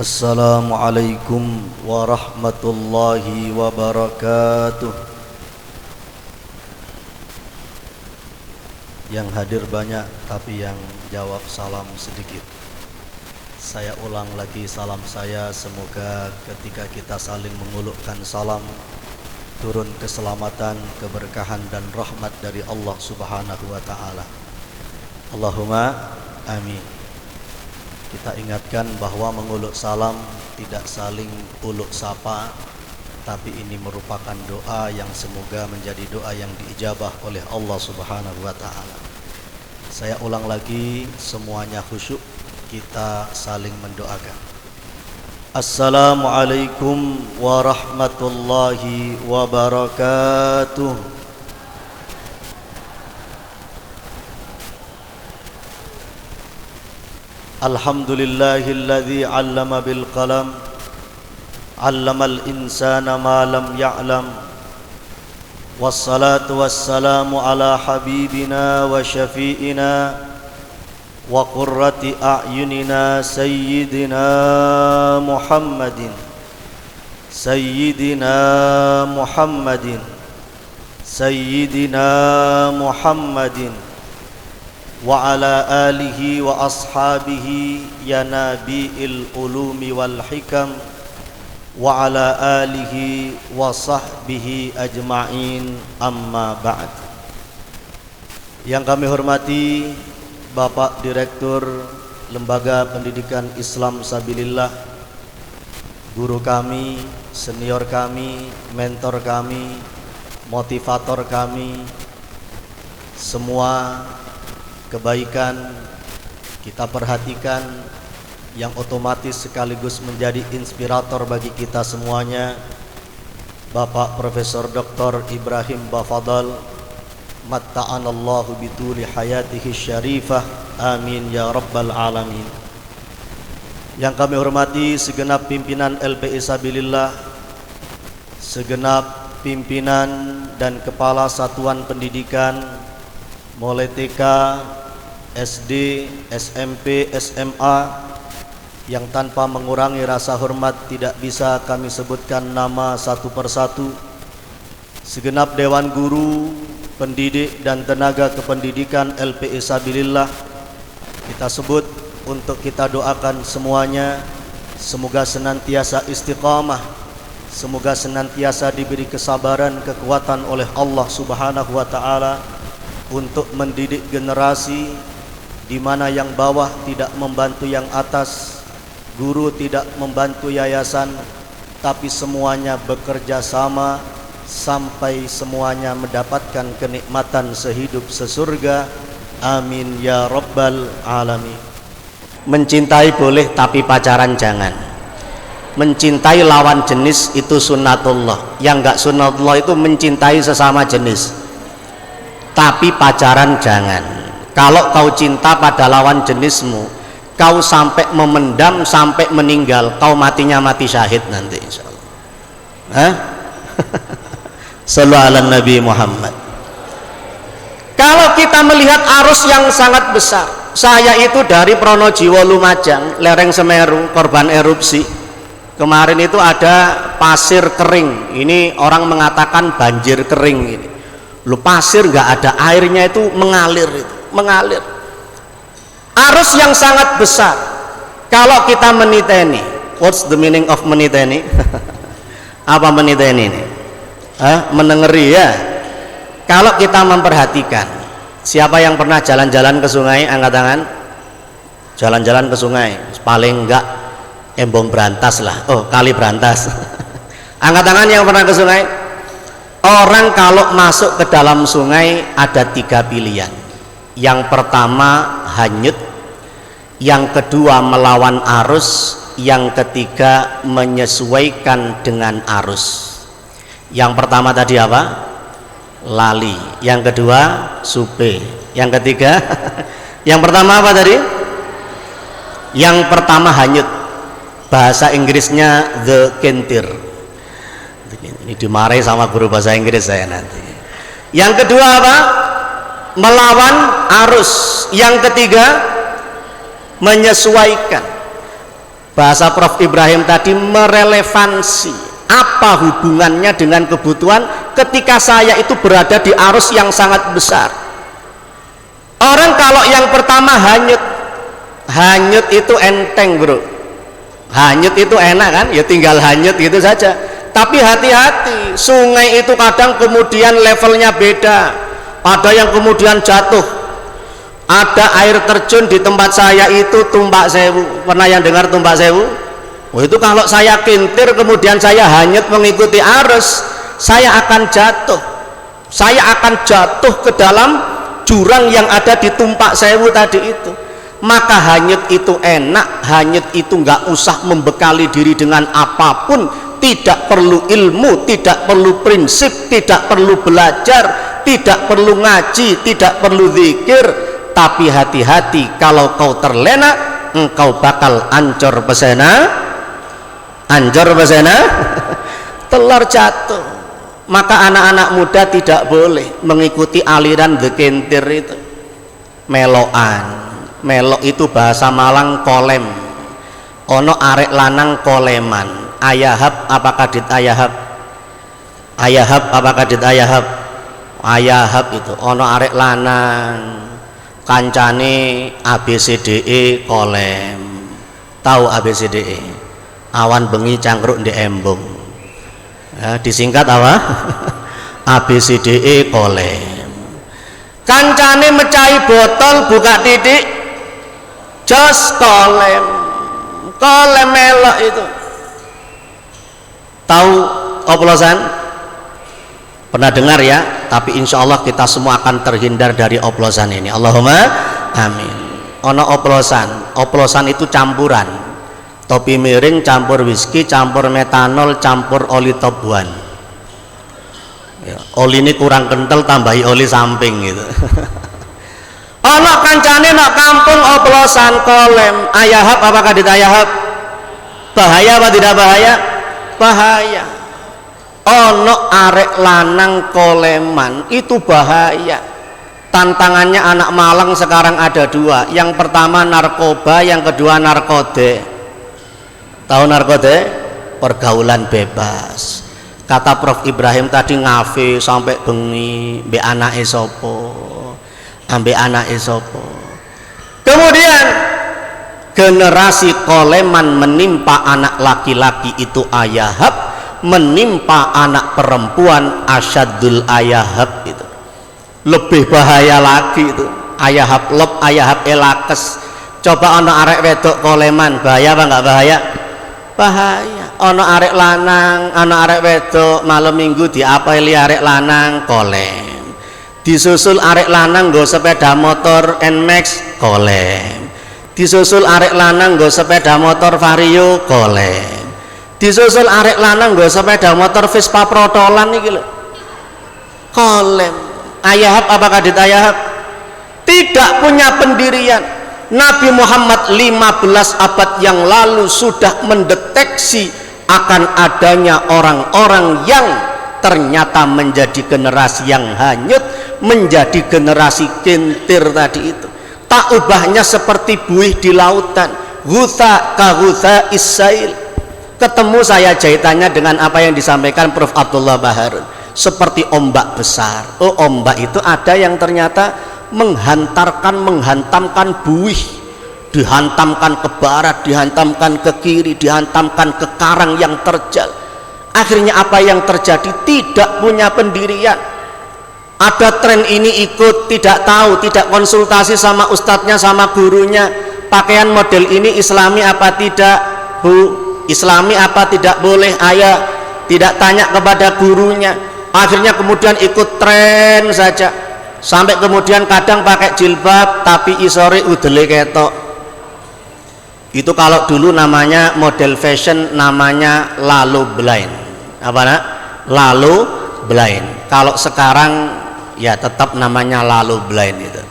Assalamualaikum warahmatullahi wabarakatuh. Yang hadir banyak tapi yang jawab salam sedikit. Saya ulang lagi salam saya, semoga ketika kita saling mengulurkan salam turun keselamatan, keberkahan dan rahmat dari Allah Subhanahu wa taala. Allahumma amin. Kita ingatkan bahwa menguluk salam tidak saling uluk sapa, tapi ini merupakan doa yang semoga menjadi doa yang diijabah oleh Allah Subhanahu wa taala. Saya ulang lagi, semuanya khusyuk, kita saling mendoakan. Assalamualaikum warahmatullahi wabarakatuh. Alhamdulillahilladzi 'allama bil qalam 'allamal insana ma lam ya'lam. Wassalatu wassalamu ala habibina wa syafi'ina wa qurrati a'yunina sayyidina Muhammadin sayyidina Muhammadin sayyidina Muhammadin wa ala alihi wa ashabihi ya nabi'il ulumi wal hikam wa ala alihi wa sahbihi ajma'in, amma ba'd. Yang kami hormati Bapak Direktur Lembaga Pendidikan Islam Sabilillah, guru kami, senior kami, mentor kami, motivator kami, semua kebaikan kita perhatikan yang otomatis sekaligus menjadi inspirator bagi kita semuanya. Bapak Profesor Dr. Ibrahim Bafadal, matta'anallahu bituli hayatihi syarifah, amin ya rabbal alamin. Yang kami hormati segenap pimpinan LPI Sabilillah, segenap pimpinan dan kepala satuan pendidikan mulai TK, SD, SMP, SMA, yang tanpa mengurangi rasa hormat tidak bisa kami sebutkan nama satu persatu. Segenap dewan guru, pendidik dan tenaga kependidikan LPI Sabilillah, kita sebut untuk kita doakan semuanya, semoga senantiasa istiqamah, semoga senantiasa diberi kesabaran, kekuatan oleh Allah Subhanahu wa taala untuk mendidik generasi di mana yang bawah tidak membantu yang atas, guru tidak membantu yayasan, tapi semuanya bekerja sama sampai semuanya mendapatkan kenikmatan sehidup sesurga. Amin ya rabbal alamin. Mencintai boleh tapi pacaran jangan. Mencintai lawan jenis itu sunnatullah. Yang enggak sunnatullah itu mencintai sesama jenis, tapi pacaran jangan. Kalau kau cinta pada lawan jenismu, kau sampai memendam sampai meninggal, kau matinya mati syahid nanti insyaallah. Hah? Sallu ala Nabi Muhammad. Kalau kita melihat arus yang sangat besar, saya itu dari Pronojiwo Lumajang, lereng Semeru, korban erupsi. Kemarin itu ada pasir kering. Ini orang mengatakan banjir kering ini. Lu pasir nggak ada airnya, itu mengalir, itu mengalir. Arus yang sangat besar. Kalau kita meniteni, what's the meaning of meniteni? Apa meniteni ini? Menengeri ya. Kalau kita memperhatikan, siapa yang pernah jalan-jalan ke sungai, angkat tangan. Jalan-jalan ke sungai, paling enggak Embong Brantas lah. Oh, Kali Brantas. Angkat tangan yang pernah ke sungai. Orang kalau masuk ke dalam sungai ada 3 pilihan. Yang pertama hanyut, yang kedua melawan arus, yang ketiga menyesuaikan dengan arus. Yang pertama tadi apa? Lali. Yang kedua supe. Yang ketiga yang pertama apa tadi? Yang pertama hanyut. Bahasa Inggrisnya the kentir. Ini dimarahi sama guru bahasa Inggris saya nanti. Yang kedua apa? Melawan arus. Yang ketiga menyesuaikan. Bahasa Prof Ibrahim tadi merelevansi. Apa hubungannya dengan kebutuhan ketika saya itu berada di arus yang sangat besar? Orang kalau yang pertama hanyut itu enteng bro, hanyut itu enak kan, ya tinggal hanyut gitu saja. Tapi hati-hati, sungai itu kadang kemudian levelnya beda, ada yang kemudian jatuh. Ada air terjun di tempat saya itu Tumpak Sewu, pernah yang dengar Tumpak Sewu? Oh, itu kalau saya kintir kemudian saya hanyut mengikuti arus, saya akan jatuh ke dalam jurang yang ada di Tumpak Sewu tadi itu. Maka hanyut itu enak, hanyut itu nggak usah membekali diri dengan apapun, tidak perlu ilmu, tidak perlu prinsip, tidak perlu belajar, tidak perlu ngaji, tidak perlu zikir. Tapi hati-hati, kalau kau terlena engkau bakal ancur pesena telur jatuh. Maka anak-anak muda tidak boleh mengikuti aliran the kentir itu. Melok itu bahasa Malang kolem. Ono arek lanang koleman. Ayahab apakah dit ayahab? Ayahab apakah dit ayahab? Ayahab itu ono arek lanang kancane ABCDE kolem. Tahu ABCDE? Awan bengi cangkruk di embung. Ya, disingkat apa? ABCDE kolem. Kancane mecahi botol buka titik jos kolem melok itu. Tahu oplosan? Pernah dengar ya? Tapi insya Allah kita semua akan terhindar dari oplosan ini. Allahumma amin. Ono oplosan itu campuran. Topi miring campur whisky, campur metanol, campur oli top one. Ya, oli ini kurang kental, tambahi oli samping gitu. Ono kancane nak kampung oplosan kolem. Ayahab apakah ditayahab? Bahaya apa tidak bahaya? Bahaya. Ono arek lanang koleman itu bahaya. Tantangannya anak Malang sekarang ada dua. Yang pertama narkoba, yang kedua narkode. Tahu narkode? Pergaulan bebas. Kata Prof Ibrahim tadi ngafe sampai bengi, mbek anake sapa? Ambek anake sapa? Kemudian generasi koleman menimpa anak laki-laki itu ayahab, menimpa anak perempuan asyadul ayahab itu. Lebih bahaya lagi itu. Ayahab lop, ayahab elakes. Coba ono arek wedok koleman, bahaya apa enggak bahaya? Bahaya. Ono arek lanang, ono arek wedok malam minggu diapeli arek lanang kolem. Disusul arek lanang nggo sepeda motor Nmax kolem. Disusul arek lanang nggo sepeda motor Vario kolem. Disusul arek lanang nggo sepeda motor Vespa protolan iki lho. Kolem. Ayahab apakah ditayahab? Tidak punya pendirian. Nabi Muhammad 15 abad yang lalu sudah mendeteksi akan adanya orang-orang yang ternyata menjadi generasi yang hanyut, menjadi generasi kentir tadi itu. Tak ubahnya seperti buih di lautan, gutha ka gutha isail. Ketemu saya jahitannya dengan apa yang disampaikan Prof Abdullah Baharun, seperti ombak besar. Oh, ombak itu ada yang ternyata menghantamkan buih, dihantamkan ke barat, dihantamkan ke kiri, dihantamkan ke karang yang terjal. Akhirnya apa yang terjadi? Tidak punya pendirian. Ada tren ini ikut, tidak tahu, tidak konsultasi sama ustadznya, sama gurunya. Pakaian model ini islami apa tidak, Bu? Islami apa tidak boleh? Ayah tidak tanya kepada gurunya. Akhirnya kemudian ikut tren saja. Sampai kemudian kadang pakai jilbab tapi isore udele ketok. Itu kalau dulu namanya model fashion, namanya lalu blind. Apa nak? lalu blind. Kalau sekarang ya tetap namanya lalu blind itu.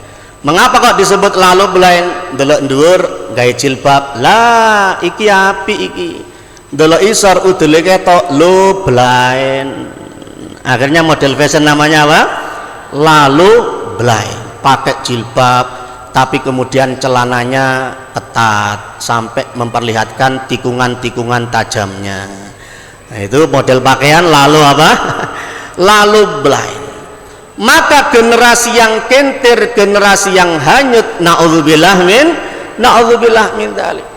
Mengapa kok disebut lalu blind? Delok dhuwur gawe jilbab, lah iki api iki. Delok isor udele ketok, low blind. Akhirnya model fashion namanya apa? Lalu blind. Pakai jilbab tapi kemudian celananya ketat sampai memperlihatkan tikungan-tikungan tajamnya. Nah, itu model pakaian lalu apa? Lalu blind. Maka generasi yang kentir, generasi yang hanyut, naudzubillah min dzalik.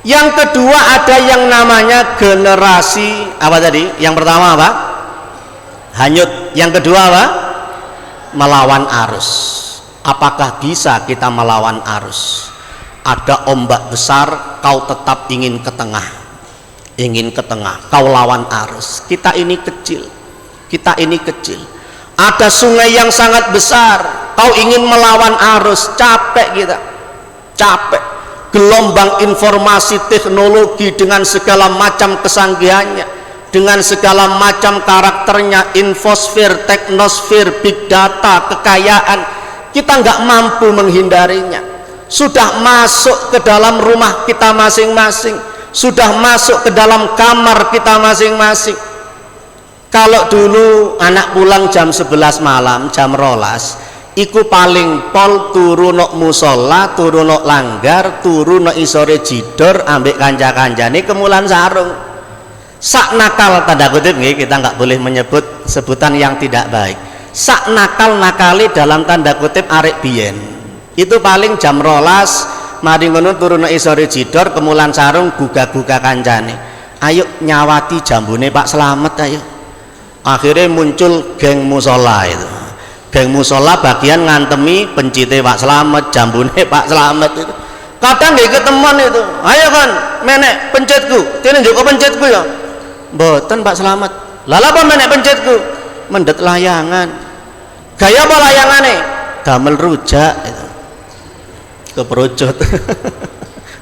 Yang kedua ada yang namanya generasi apa tadi? Yang pertama apa? Hanyut. Yang kedua apa? Melawan arus. Apakah bisa kita melawan arus? Ada ombak besar, kau tetap ingin ke tengah. Ingin ke tengah, kau lawan arus. Kita ini kecil. Kita ini kecil. Ada sungai yang sangat besar, kau ingin melawan arus, capek kita. Capek. Gelombang informasi teknologi dengan segala macam kesanggihannya, dengan segala macam karakternya, infosfer, teknosfer, big data, kekayaan, kita nggak mampu menghindarinya. Sudah masuk ke dalam rumah kita masing-masing, sudah masuk ke dalam kamar kita masing-masing. Kalau dulu anak pulang jam 11 malam, jam 12, iku paling pol turu nok musola, turu nok langgar, turu nok isore jidor, ambek kanca-kancane kemulan sarung. Sak nakal tanda kutip nggih, kita nggak boleh menyebut sebutan yang tidak baik. Sak nakal-nakali dalam tanda kutip arek biyen. Itu paling jam 12 mari ngono turu nok isore jidor, kemulan sarung, gugah-gugah kancane. Ayo nyawati jambune Pak Slamet ayo. Akhirnya muncul geng musola itu. Geng musola bagian ngantemi pencite Pak Slamet, jambune Pak Slamet itu. Kadang nggih ketemuan itu. Ayo kan, menek pencetku. Tene njoko pencetku ya. Mboten Pak Slamet. Lah apa menek pencetku? Mendet layangan. Gaya apa layangane? Damel rujak itu. Keprojot.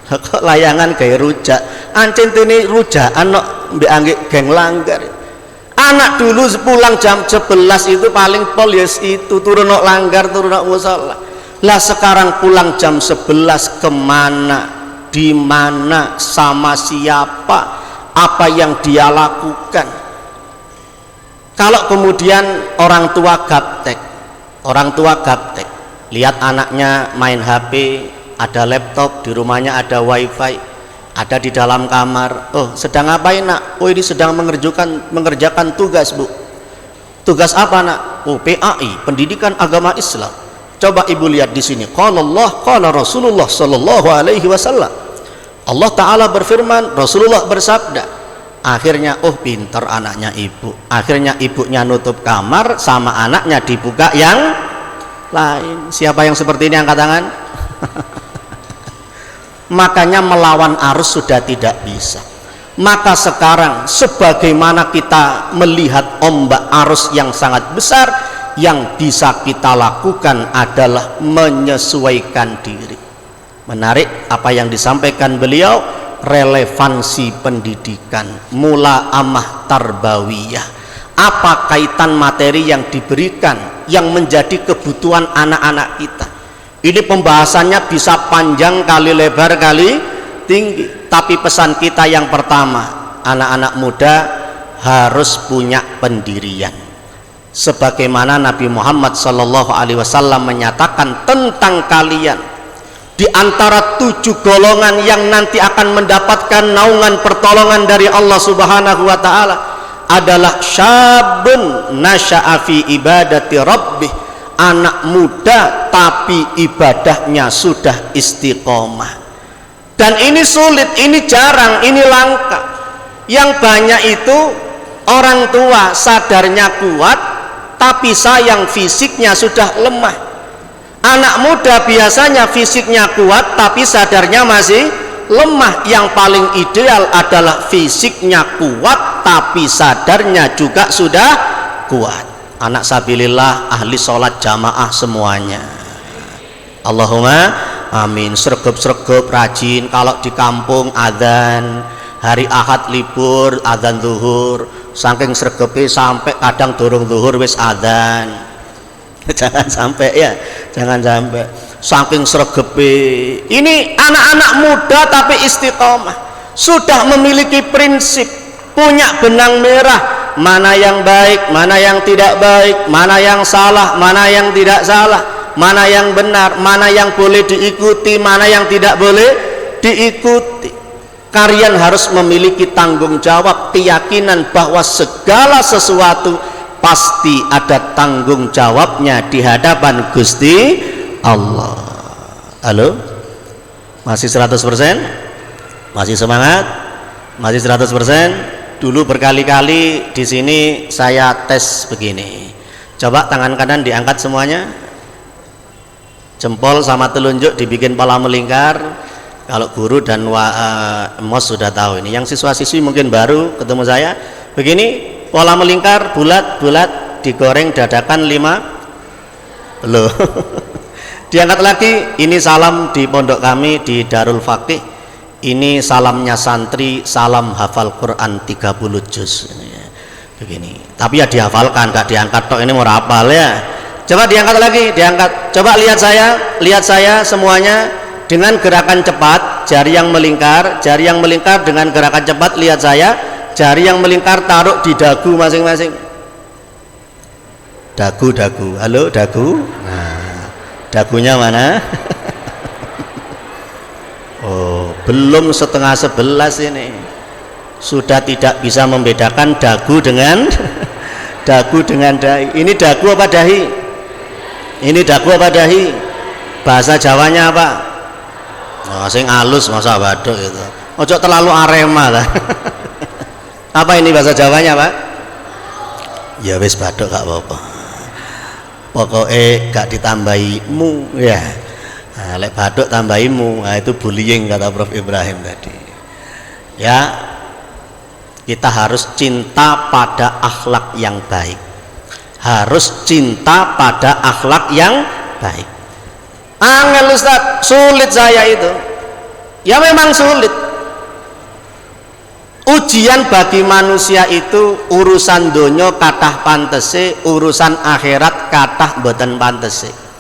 Kok layangan gaya rujak? Ancen tene rujak ana mbek anggek geng langgar. Anak dulu pulang jam 11 itu paling pol yes itu turun nok langgar, turun nok musola. Lah sekarang pulang jam 11 kemana, di mana, sama siapa, apa yang dia lakukan. Kalau kemudian orang tua gaptek, lihat anaknya main HP, ada laptop, di rumahnya ada wifi, ada di dalam kamar. Oh, sedang ngapain nak? Oh, ini sedang mengerjakan tugas bu. Tugas apa nak? Oh, PAI, Pendidikan Agama Islam. Coba ibu lihat di sini. Qala Allah, qala Rasulullah sallallahu alaihi wasallam. Allah Ta'ala berfirman, Rasulullah bersabda. Akhirnya, oh pinter anaknya ibu. Akhirnya ibunya nutup kamar, sama anaknya dibuka yang lain. Siapa yang seperti ini angkat tangan? Makanya melawan arus sudah tidak bisa. Maka sekarang sebagaimana kita melihat ombak arus yang sangat besar, yang bisa kita lakukan adalah menyesuaikan diri. Menarik apa yang disampaikan beliau, relevansi pendidikan, mula amah tarbawiyah. Apa kaitan materi yang diberikan yang menjadi kebutuhan anak-anak kita? Ini pembahasannya bisa panjang kali lebar kali tinggi, tapi pesan kita yang pertama, anak-anak muda harus punya pendirian. Sebagaimana Nabi Muhammad SAW menyatakan tentang kalian, di antara 7 golongan yang nanti akan mendapatkan naungan pertolongan dari Allah Subhanahu wa Ta'ala adalah syabun nasya'a fi ibadati rabbih, anak muda tapi ibadahnya sudah istiqomah. Dan ini sulit, ini jarang, ini langka. Yang banyak itu orang tua sadarnya kuat tapi sayang fisiknya sudah lemah. Anak muda biasanya fisiknya kuat tapi sadarnya masih lemah. Yang paling ideal adalah fisiknya kuat tapi sadarnya juga sudah kuat. Anak sabilillah, ahli sholat jamaah semuanya. Allahumma amin. Sregep-sregep rajin. Kalau di kampung adzan, hari Ahad libur adzan zuhur, saking sregepe sampai kadang durung zuhur wis adzan. Jangan sampai ya, jangan sampai saking sregepe. Ini anak-anak muda tapi istiqomah, sudah memiliki prinsip, punya benang merah, mana yang baik, mana yang tidak baik, mana yang salah, mana yang tidak salah, mana yang benar, mana yang boleh diikuti, mana yang tidak boleh diikuti. Kalian harus memiliki tanggung jawab, keyakinan bahwa segala sesuatu pasti ada tanggung jawabnya di hadapan Gusti Allah. Halo? Masih 100%? Masih semangat? Masih 100%? Dulu berkali-kali di sini saya tes begini. Coba tangan kanan diangkat semuanya. Jempol sama telunjuk dibikin pola melingkar. Kalau guru dan mos sudah tahu ini. Yang siswa-siswi mungkin baru ketemu saya. Begini, pola melingkar bulat-bulat digoreng dadakan 5. Belum. Diangkat lagi. Ini salam di pondok kami di Darul Faqih. Ini salamnya santri, salam hafal Quran 30 juz. Begini. Tapi ya dihafalkan, gak diangkat tok, ini mau hafal ya. Coba diangkat lagi, diangkat. Coba lihat saya semuanya. Dengan gerakan cepat, jari yang melingkar dengan gerakan cepat, lihat saya, jari yang melingkar taruh di dagu masing-masing. Dagu, halo dagu. Nah, dagunya mana? Oh, belum setengah 11 ini. Sudah tidak bisa membedakan dagu dengan dahi. Ini dagu apa dahi? Ini dagu apa dahi? Bahasa Jawanya apa? Oh, sing halus masa baduk itu. Ojo terlalu Arema lah. Apa ini bahasa Jawanya, Pak? Ya wis baduk gak apa-apa. Pokoknya gak ditambahi mu ya. Nah, lek baduk tambahi mu, nah itu bullying kata Prof Ibrahim tadi. Ya, kita harus cinta pada akhlak yang baik. Harus cinta pada akhlak yang baik. Angel Ustaz, sulit saya itu. Ya memang sulit. Ujian bagi manusia itu urusan donya kathah pantese, urusan akhirat kathah mboten pantese.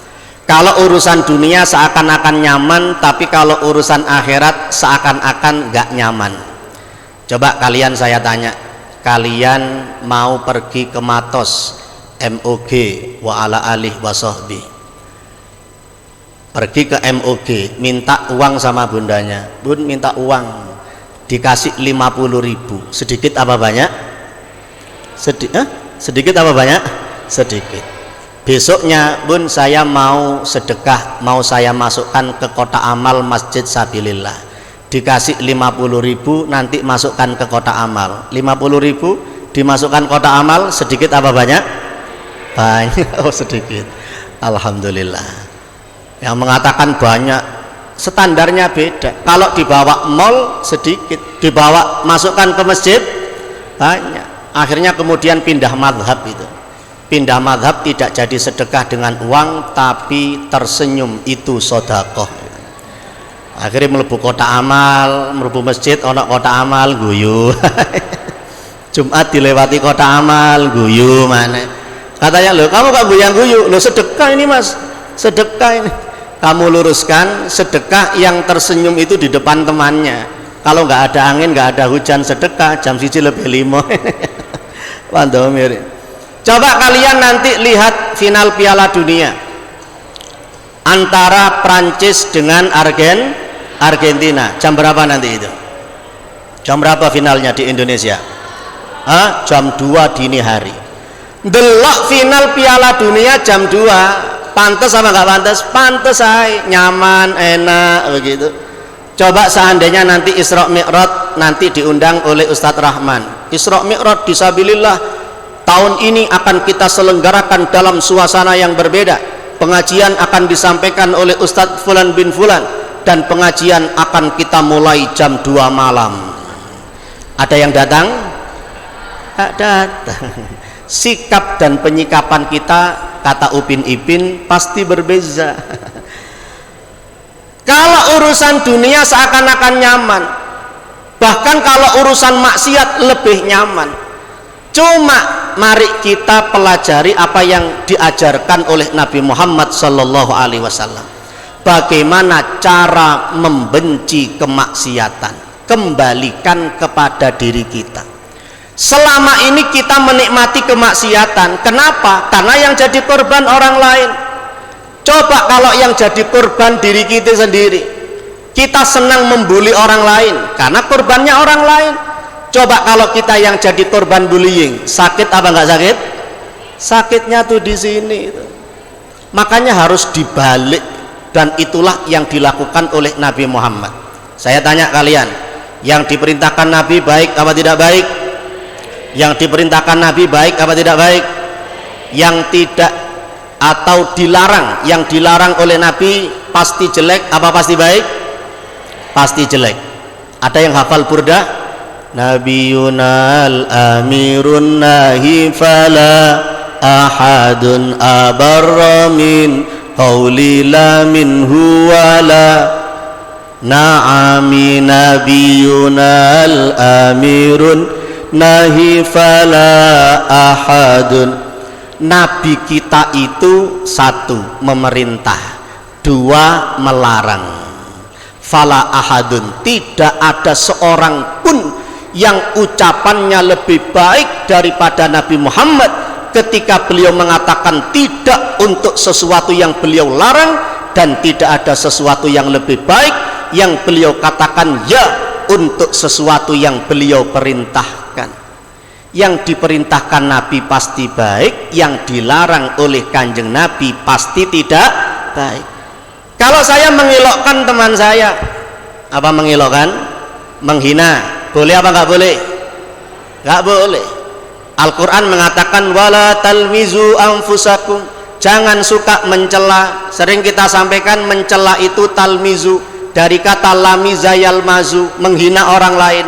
Kalau urusan dunia seakan-akan nyaman, tapi kalau urusan akhirat seakan-akan gak nyaman. Coba kalian saya tanya, kalian mau pergi ke Matos MOG wa ala alih wa sahbi, pergi ke MOG, minta uang sama bundanya, bun minta uang, dikasih 50.000, sedikit apa banyak? Sedikit apa banyak? Sedikit. Besoknya, bun saya mau sedekah, mau saya masukkan ke kotak amal Masjid Sabilillah, dikasih 50.000, nanti masukkan ke kotak amal. 50.000 dimasukkan kotak amal, sedikit apa banyak? Banyak. Oh sedikit. Alhamdulillah. Yang mengatakan banyak, standarnya beda. Kalau dibawa mall sedikit, dibawa masukkan ke masjid banyak. Akhirnya kemudian pindah madhab itu. Pindah madhab tidak jadi sedekah dengan uang, tapi tersenyum itu sodakoh. Akhirnya melebu kota amal, melebu masjid, ono kota amal guyu. Jumat dilewati kota amal guyu mana? Katanya, loh kamu kok guyang-guyu? Loh sedekah ini mas, sedekah ini. Kamu luruskan, sedekah yang tersenyum itu di depan temannya. Kalau nggak ada angin, nggak ada hujan, sedekah jam 1:05. Pantau mirip. Coba kalian nanti lihat final Piala Dunia antara Prancis dengan Argentina. Jam berapa nanti itu? Jam berapa finalnya di Indonesia? Jam 2 dini hari. Delok final Piala Dunia jam 2. Pantes apa nggak pantes? Pantes aja, nyaman, enak begitu. Coba seandainya nanti Isra Mi'raj nanti diundang oleh Ustadz Rahman. Isra Mi'raj disabilillah tahun ini akan kita selenggarakan dalam suasana yang berbeda. Pengajian akan disampaikan oleh Ustadz Fulan bin Fulan dan pengajian akan kita mulai jam 2 malam. Ada yang datang? Tak datang. Sikap dan penyikapan kita, kata Upin Ipin, pasti berbeza. Kalau urusan dunia seakan-akan nyaman, bahkan kalau urusan maksiat lebih nyaman. Cuma mari kita pelajari apa yang diajarkan oleh Nabi Muhammad sallallahu alaihi wasallam. Bagaimana cara membenci kemaksiatan? Kembalikan kepada diri kita. Selama ini kita menikmati kemaksiatan. Kenapa? Karena yang jadi korban orang lain. Coba kalau yang jadi korban diri kita sendiri. Kita senang membuli orang lain karena korbannya orang lain. Coba kalau kita yang jadi korban bullying, sakit apa enggak sakit? Sakitnya tuh di sini. Makanya harus dibalik, dan itulah yang dilakukan oleh Nabi Muhammad. Saya tanya kalian, yang diperintahkan Nabi baik apa tidak baik? Yang diperintahkan Nabi baik apa tidak baik? Yang tidak atau dilarang, yang dilarang oleh Nabi pasti jelek apa pasti baik? Pasti jelek. Ada yang hafal burdah? Nabiyuna al-amirun nahi fala ahadun abarra min qawli la minhu wala na'ami nabiyuna al-amirun nahi fala ahadun. Nabi kita itu satu, memerintah, dua, melarang. Fala ahadun, tidak ada seorang pun yang ucapannya lebih baik daripada Nabi Muhammad ketika beliau mengatakan tidak untuk sesuatu yang beliau larang, dan tidak ada sesuatu yang lebih baik yang beliau katakan ya untuk sesuatu yang beliau perintahkan. Yang diperintahkan Nabi pasti baik, yang dilarang oleh Kanjeng Nabi pasti tidak baik. Kalau saya mengelokkan teman saya, apa mengelokkan? Menghina. Boleh apa enggak boleh? Enggak boleh. Al-Quran mengatakan wala talmizu anfusakum, jangan suka mencela. Sering kita sampaikan mencela itu talmizu, dari kata lamiza yalmazu, menghina orang lain.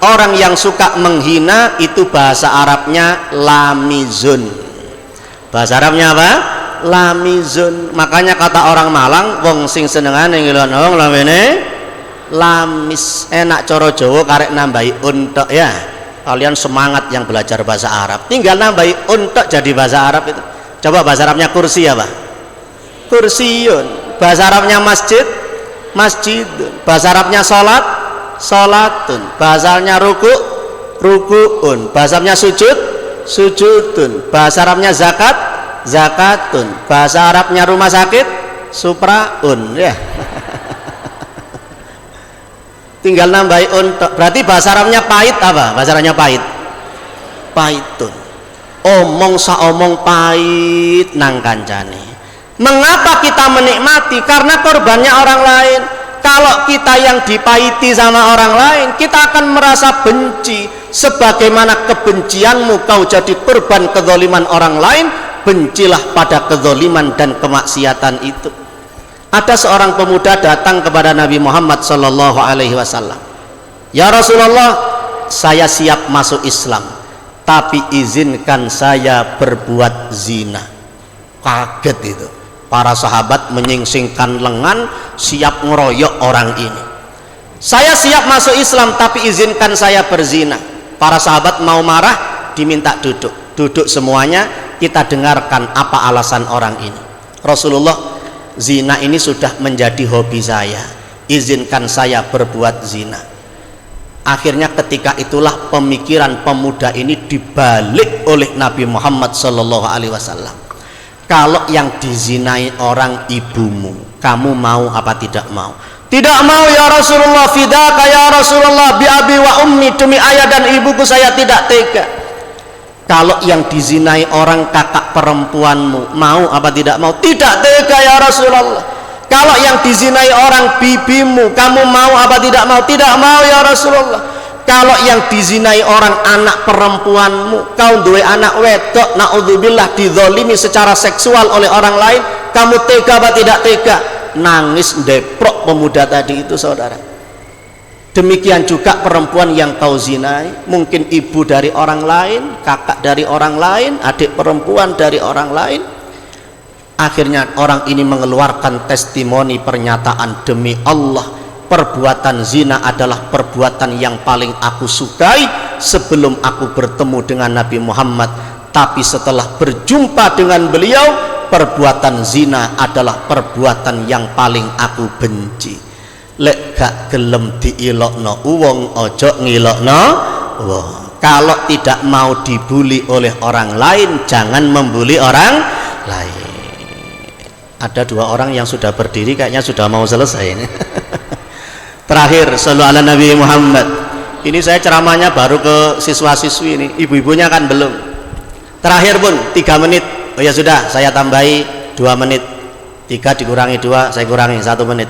Orang yang suka menghina itu bahasa Arabnya lamizun. Bahasa Arabnya apa? Lamizun. Makanya kata orang Malang, wong sing senengane ngiluan wong lamene lamis. Enak coro Jawa karek nambahi untuk ya. Kalian semangat yang belajar bahasa Arab, tinggal nambahi untuk jadi bahasa Arab itu. Coba bahasa Arabnya kursi apa? Kursiyun. Bahasa Arabnya masjid, masjidun. Bahasa Arabnya salat, salatun. Bahasa Arabnya ruku, rukuun. Bahasa Arabnya sujud, sujudun. Bahasa Arabnya zakat, zakatun. Bahasa Arabnya rumah sakit, supraun ya. Tinggal nambahi untuk. Berarti bahasa Arabnya pahit apa? Bahasa Arabnya pahit, pahitun. Omong saomong pahit nang kancane. Mengapa kita menikmati? Karena korbannya orang lain. Kalau kita yang dipahiti sama orang lain, kita akan merasa benci. Sebagaimana kebencianmu kau jadi korban kezaliman orang lain, bencilah pada kezaliman dan kemaksiatan itu. Ada seorang pemuda datang kepada Nabi Muhammad sallallahu alaihi wasallam. Ya Rasulullah, saya siap masuk Islam, tapi izinkan saya berbuat zina. Kaget itu. Para sahabat menyingsingkan lengan, siap ngeroyok orang ini. Saya siap masuk Islam, tapi izinkan saya berzina. Para sahabat mau marah, diminta duduk. Duduk semuanya, kita dengarkan apa alasan orang ini. Rasulullah, zina ini sudah menjadi hobi saya, izinkan saya berbuat zina. Akhirnya ketika itulah pemikiran pemuda ini dibalik oleh Nabi Muhammad sallallahu alaihi wasallam. Kalau yang dizinai orang ibumu, kamu mau apa tidak mau? Tidak mau ya Rasulullah, fidaka ya Rasulullah, bi abi wa ummi, demi ayah dan ibuku saya tidak tega. Kalau yang dizinai orang kakak perempuanmu, mau apa tidak mau? Tidak tega ya Rasulullah. Kalau yang dizinai orang bibimu, kamu mau apa tidak mau? Tidak mau ya Rasulullah. Kalau yang dizinai orang anak perempuanmu, kau duwe anak wedok, naudzubillah, dizalimi secara seksual oleh orang lain, kamu tega apa tidak tega? Nangis deprok pemuda tadi itu, saudara. Demikian juga perempuan yang kau zinai, mungkin ibu dari orang lain, kakak dari orang lain, adik perempuan dari orang lain. Akhirnya orang ini mengeluarkan testimoni, pernyataan, demi Allah, perbuatan zina adalah perbuatan yang paling aku sukai, sebelum aku bertemu dengan Nabi Muhammad, tapi setelah berjumpa dengan beliau, perbuatan zina adalah perbuatan yang paling aku benci. Lek gak gelem diilokno wong, ojo ngilokno wong. Kalau tidak mau dibuli oleh orang lain, jangan membuli orang lain. Ada 2 orang yang sudah berdiri, kayaknya sudah mau selesai ini. Terakhir, sallu ala Nabi Muhammad. Ini saya ceramahnya baru ke siswa-siswi ini, ibu-ibunya kan belum. Terakhir pun 3 menit. Oh ya sudah, saya tambahi 2 menit. 3 dikurangi 2, saya kurangi 1 menit.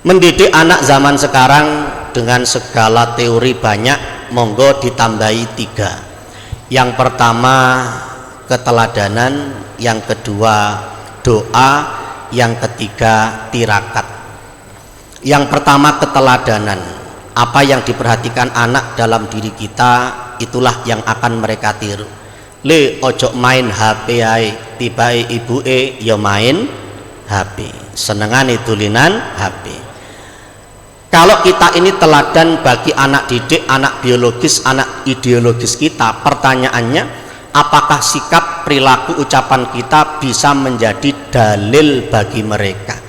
Mendidik anak zaman sekarang dengan segala teori banyak, monggo ditambahi 3. Yang pertama keteladanan, yang kedua doa, yang ketiga tirakat. Yang pertama keteladanan, apa yang diperhatikan anak dalam diri kita, itulah yang akan mereka tiru. Le ojo main HP ae, tibae ibuke ya main HP, senengane tulinan HP. Kalau kita ini teladan bagi anak didik, anak biologis, anak ideologis kita, pertanyaannya, apakah sikap, perilaku, ucapan kita bisa menjadi dalil bagi mereka?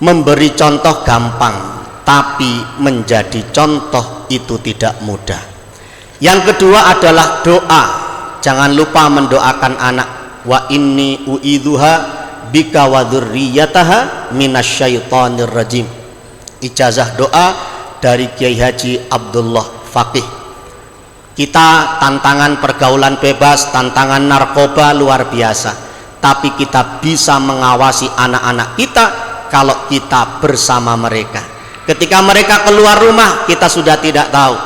Memberi contoh gampang, tapi menjadi contoh itu tidak mudah. Yang kedua adalah doa. Jangan lupa mendoakan anak. Wa inni uidzuha bika wa dzurriyyataha minasyaitonir rajim. Ijazah doa dari Kiai Haji Abdullah Faqih. Kita tantangan pergaulan bebas, tantangan narkoba luar biasa, tapi kita bisa mengawasi anak-anak kita kalau kita bersama mereka. Ketika mereka keluar rumah, kita sudah tidak tahu.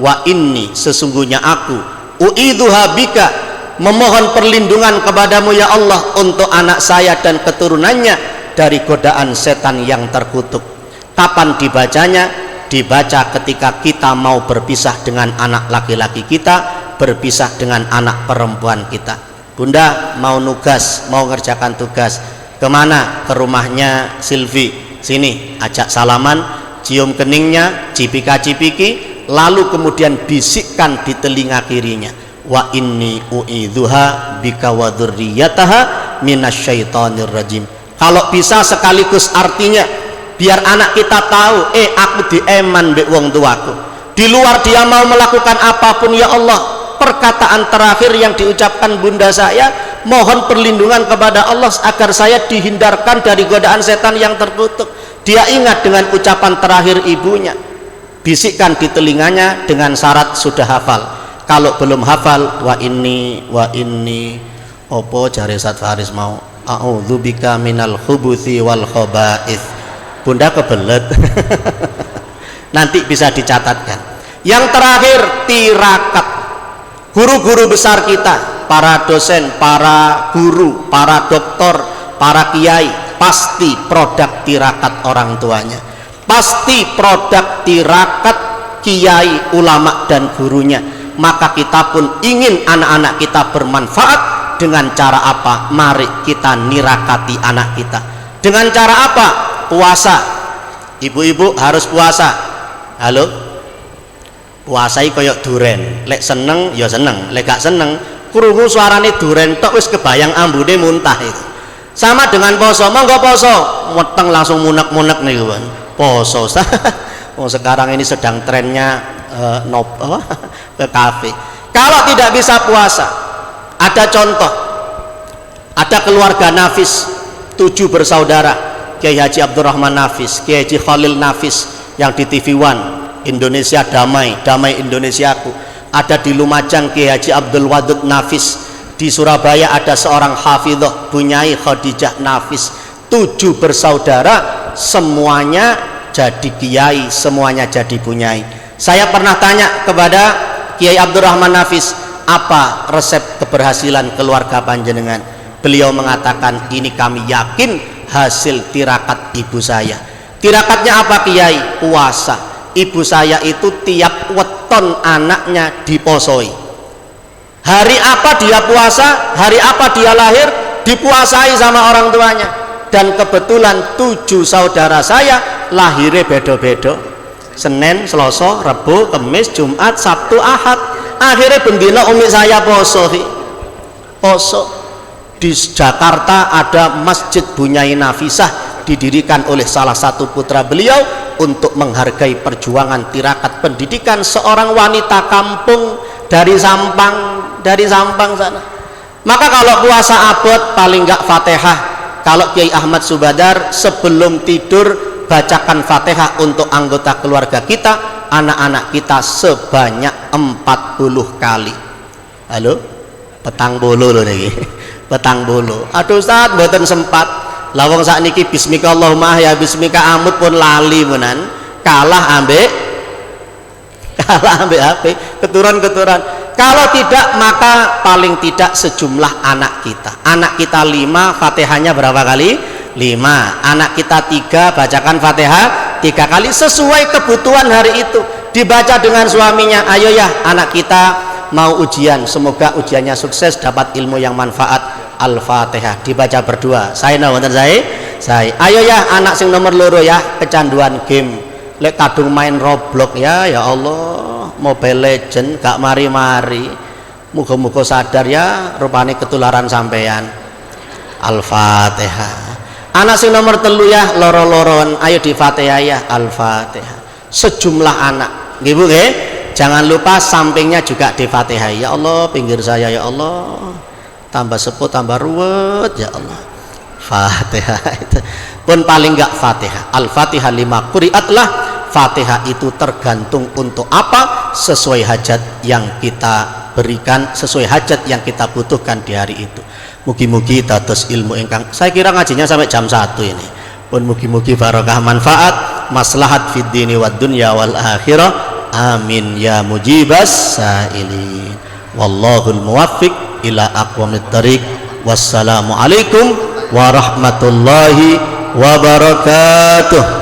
Wa inni, sesungguhnya aku, uidzuha bika, memohon perlindungan kepadamu ya Allah untuk anak saya dan keturunannya dari godaan setan yang terkutuk. Kapan dibacanya? Dibaca ketika kita mau berpisah dengan anak laki-laki kita, berpisah dengan anak perempuan kita. Bunda mau nugas, mau ngerjakan tugas, kemana? Ke rumahnya Silvi. Sini, ajak salaman, cium keningnya, cipika-cipiki, lalu kemudian bisikkan di telinga kirinya, wa inni uidzuha bika wa dzurriyyataha minasyaitonir rajim. Kalau bisa sekaligus artinya, biar anak kita tahu, aku dieman mbek wong tuaku. Di luar dia mau melakukan apapun, ya Allah, perkataan terakhir yang diucapkan bunda saya, mohon perlindungan kepada Allah agar saya dihindarkan dari godaan setan yang terkutuk. Dia ingat dengan ucapan terakhir ibunya, bisikkan di telinganya dengan syarat sudah hafal. Kalau belum hafal, wa inni opo jare Ustaz Faris mau, a'udzubika minal khubuthi wal khaba'ith. Bunda kebelet. Nanti bisa dicatatkan. Yang terakhir tirakat. Guru-guru besar kita, para dosen, para guru, para doktor, para kiai, pasti produk tirakat orang tuanya, pasti produk tirakat kiai, ulama dan gurunya. Maka kita pun ingin anak-anak kita bermanfaat. Dengan cara apa? Mari kita nirakati anak kita. Dengan cara apa? Puasa. Ibu-ibu harus puasa. Halo, puasai koyok duren. Lek seneng ya seneng, lek gak seneng krungu suarane duren tok wis kebayang ambune muntah itu. Sama dengan poso, monggo poso, weteng langsung munek-munek niku kan. Poso. Oh, sekarang ini sedang trennya ke kafe. Kalau tidak bisa puasa, ada contoh. Ada keluarga Nafis, 7 bersaudara. Kiai Haji Abdurrahman Nafis, Kiai Haji Khalil Nafis yang di TV One, Indonesia Damai, Damai Indonesiaku. Ada di Lumajang Kiai Haji Abdul Wadud Nafis. Di Surabaya ada seorang hafidhah Bunyai Khadijah Nafis. 7 bersaudara, semuanya jadi kiai, semuanya jadi bunyai. Saya pernah tanya kepada Kiai Abdurrahman Nafis, apa resep keberhasilan keluarga panjenengan? Beliau mengatakan, ini kami yakin hasil tirakat ibu saya. Tirakatnya apa Kiai? Puasa. Ibu saya itu tiap weton anaknya diposoi. Hari apa dia puasa, hari apa dia lahir, dipuasai sama orang tuanya. Dan kebetulan 7 saudara saya lahirnya beda-beda. Senin, Selasa, Rabu, Kamis, Jumat, Sabtu, Ahad. Akhirnya bendina umi saya poso. Di Jakarta ada Masjid Bunyai Nafisah didirikan oleh salah satu putra beliau untuk menghargai perjuangan tirakat pendidikan seorang wanita kampung dari Sampang sana. Maka kalau puasa abad paling enggak Fatihah. Kalau Kiai Ahmad Subadar sebelum tidur bacakan Fatihah untuk anggota keluarga kita, anak-anak kita sebanyak 40 kali. Halo? Petang bolo loh niki. Petang bolo. Aduh Ustaz, mboten sempat. Lawang sakniki bismika Allahumma ya bismika amut pun lali menan. Kalah ambek HP, keturunan. Kalau tidak maka paling tidak sejumlah anak kita. Anak kita 5, Fatihahnya berapa kali? 5. Anak kita 3, bacakan Fatihah 3 kali sesuai kebutuhan hari itu. Dibaca dengan suaminya, ayo ya anak kita mau ujian, semoga ujiannya sukses, dapat ilmu yang manfaat. Al-Fatihah dibaca berdua. Saya ayo ya anak sing nomor loro ya kecanduan game, lek kadung main Roblox ya Allah, Mobile Legend gak mari-mari, muga-muga sadar ya rupane ketularan sampean. Al-Fatihah. Anak sing nomor 3 ya loro-loron, ayo di Fatihah ya Al-Fatihah. Sejumlah anak nggih Bu nggih, jangan lupa sampingnya juga di Fatihah. Ya Allah, pinggir saya ya Allah, tambah sepuh tambah ruwet ya Allah. Fatihah itu pun paling enggak Fatihah. Al-Fatihah 5 quri'atlah. Fatihah itu tergantung untuk apa, sesuai hajat yang kita berikan, sesuai hajat yang kita butuhkan di hari itu. Mugi-mugi dados ilmu ingkang, saya kira ngajinya sampai jam 1 ini pun mugi-mugi barokah manfaat maslahat fid dini wad dunya wal akhirah. Amin ya mujibas sailin. Wallahul muwaffiq ila aqwamit thariq. Wassalamualaikum warahmatullahi wabarakatuh.